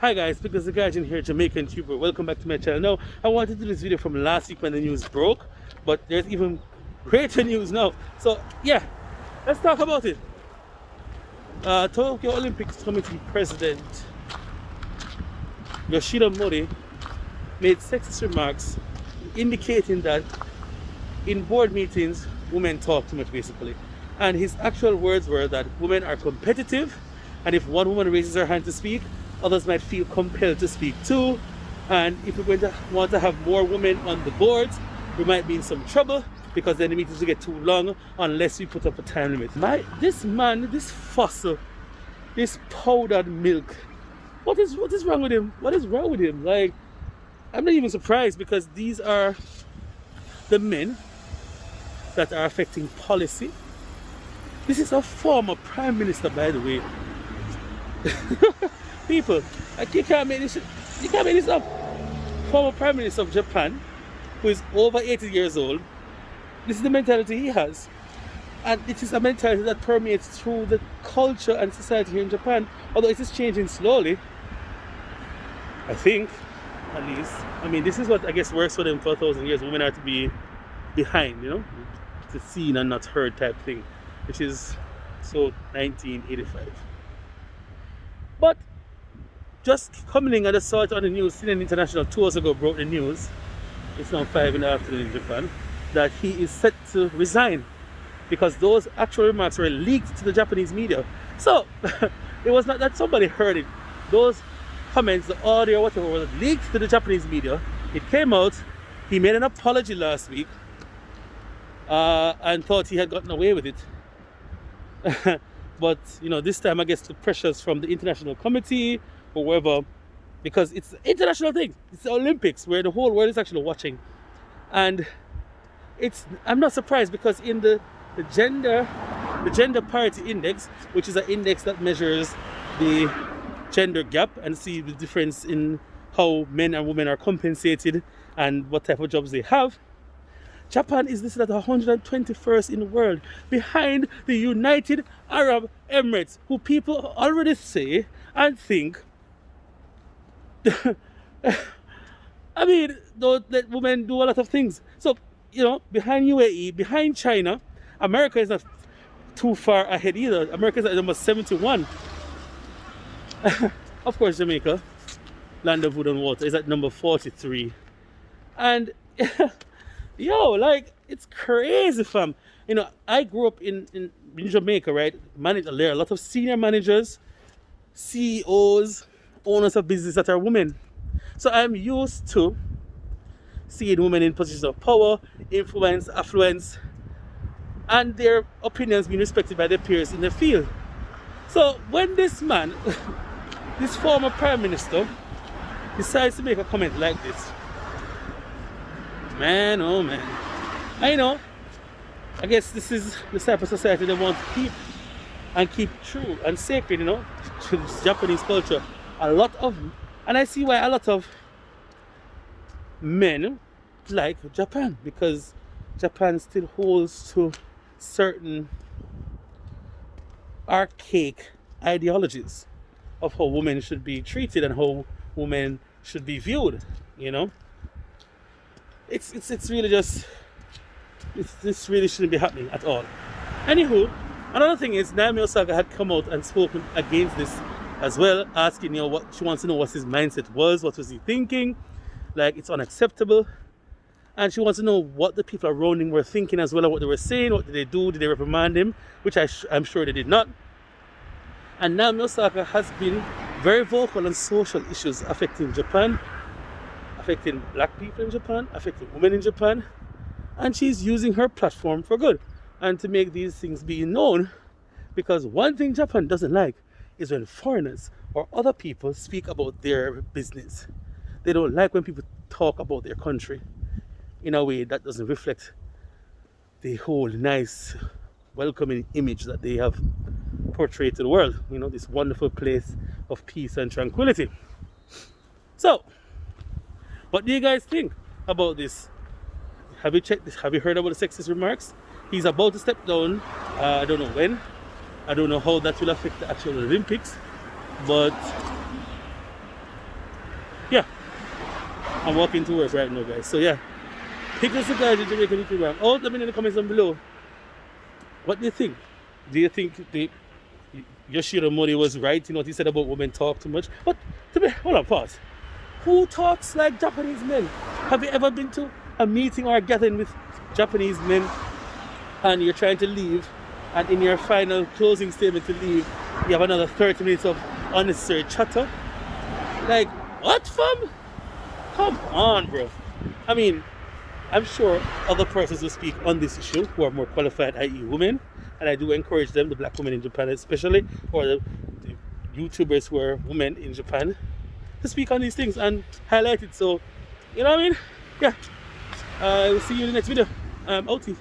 Hi guys, because the guys in here, Jamaican YouTuber, welcome back to my channel. Now, I wanted to do this video from last week when the news broke, but there's even greater news now. So yeah, let's talk about it. Tokyo Olympics Committee President Yoshida Mori made sexist remarks indicating that in board meetings, women talk too much basically. And his actual words were that women are competitive, and if one woman raises her hand to speak, others might feel compelled to speak too. And if we're going to want to have more women on the boards, we might be in some trouble because then the meetings will get too long unless we put up a time limit. This man, this fossil, this powdered milk, what is wrong with him? What is wrong with him? Like, I'm not even surprised because these are the men that are affecting policy. This is a former prime minister, by the way. People, like, you can't make this up. Former prime minister of Japan, who is over 80 years old. This is the mentality he has, and it is a mentality that permeates through the culture and society here in Japan. Although it is changing slowly, I think, at least. I mean, this is what I guess works for them for 1,000 years. Women are to be behind, you know, to seen and not heard type thing, which is so 1985. But just coming in, I just saw it on the news. CNN International 2 hours ago broke the news. It's now 5 in the afternoon in Japan, that he is set to resign because those actual remarks were leaked to the Japanese media. So it was not that somebody heard it. Those comments, the audio, whatever, was leaked to the Japanese media. It came out. He made an apology last week and thought he had gotten away with it. But you know, this time I guess the pressures from the international committee or wherever, because it's an international thing. It's the Olympics where the whole world is actually watching, and I'm not surprised because in the gender parity index, which is an index that measures the gender gap and see the difference in how men and women are compensated and what type of jobs they have, Japan is listed at 121st in the world, behind the United Arab Emirates, who people already say and think I mean, though, that women do a lot of things. So, you know, behind UAE, behind China, America is not too far ahead either. America is at number 71. Of course, Jamaica, land of wood and water, is at number 43. And yo, like, it's crazy, fam. You know, I grew up in Jamaica, right? There are a lot of senior managers, CEOs, owners of business that are women. So I'm used to seeing women in positions of power, influence, affluence, and their opinions being respected by their peers in the field. So when this man, this former prime minister, decides to make a comment like this, man, oh man, I know, I guess this is the type of society they want to keep true and sacred, you know, to Japanese culture. And I see why a lot of men like Japan, because Japan still holds to certain archaic ideologies of how women should be treated and how women should be viewed, you know. It's really just, this really shouldn't be happening at all. Anywho, another thing is Naomi Osaka had come out and spoken against this as well, asking, you know, what she wants to know what his mindset was, what was he thinking, like, it's unacceptable. And she wants to know what the people around him were thinking as well, and what they were saying. What did they do? Did they reprimand him? Which I'm sure they did not. And Naomi Osaka has been very vocal on social issues affecting Japan, affecting black people in Japan, affecting women in Japan, and she's using her platform for good and to make these things be known. Because one thing Japan doesn't like is when foreigners or other people speak about their business. They don't like when people talk about their country in a way that doesn't reflect the whole nice, welcoming image that they have portrayed to the world. You know, this wonderful place of peace and tranquility. So, what do you guys think about this? Have you checked this? Have you heard about the sexist remarks? He's about to step down. I don't know when. I don't know how that will affect the actual Olympics, but Yeah, I'm walking to work right now, guys. So yeah, pickles the guys in Jamaican YouTube. All let me know in the comments down below. What do you think? Do you think Yoshiro Mori was right in what he said about women talk too much? But hold on, pause. Who talks like Japanese men? Have you ever been to a meeting or a gathering with Japanese men and you're trying to leave, and in your final closing statement to leave, you have another 30 minutes of unnecessary chatter? Like, what, fam? Come on, bro. I mean, I'm sure other persons will speak on this issue who are more qualified, i.e. women, and I do encourage them, the black women in Japan especially, or the YouTubers who are women in Japan, to speak on these things and highlight it. So, you know what I mean? Yeah. We'll see you in the next video. Outie.